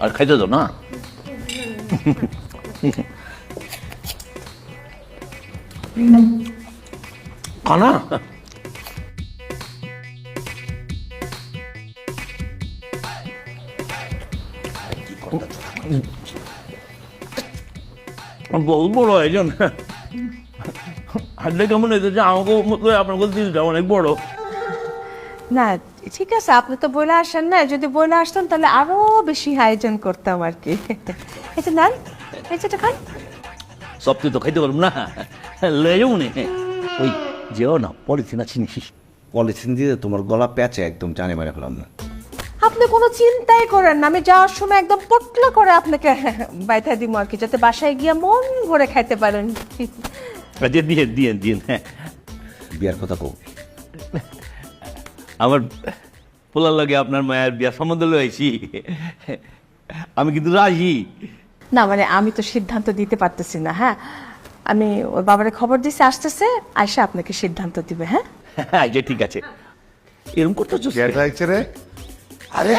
আর খাইতে দাও না। খানা বহুত বড় আয়োজন। হাড্ডে কেমন হয়েছে যে আমাকে আপনার কাছে দিলটা অনেক বড়। না ঠিক আছে, আপনি তো বলে আসেন না, যদি বলে আসতেন তাহলে আরো বেশি আয়োজন করতাম আর কি। এই যে নেন, এই যেটা খান। সব তুই তো খাইতে পারবো না, লয়ে যাবো নে। ওই যেও না পলিথিন আছে নিস। পলিথিন দিয়ে তোমার গলা প্যাচে একদম জানে মেরে ফেলাম না। আপনি কোনো চিন্তাই করেন না, আমি যাওয়ার সময় একদম পটলা করে আপনাকে বাইথা দিব আর কি, যাতে বাসায় গিয়ে মন ভরে খাইতে পারেন। দিয়ে দিয়ে দিয়ে হ্যাঁ। বিয়ার কথা কও। আমার পোলার লাগে আপনার মায়ের বিয়া সম্বন্ধ লয়েছি, আমি কিন্তু রাজি। না মানে আমি তো সিদ্ধান্ত দিতে পারতেছি না। হ্যাঁ, আমি ওর বাবারে খবর দিছি, আসতেছে, আয়সা আপনাকে সিদ্ধান্ত দিবে। হ্যাঁ হ্যাঁ ঠিক আছে। এরকম করতেছো কে ডাকছে রে? আরে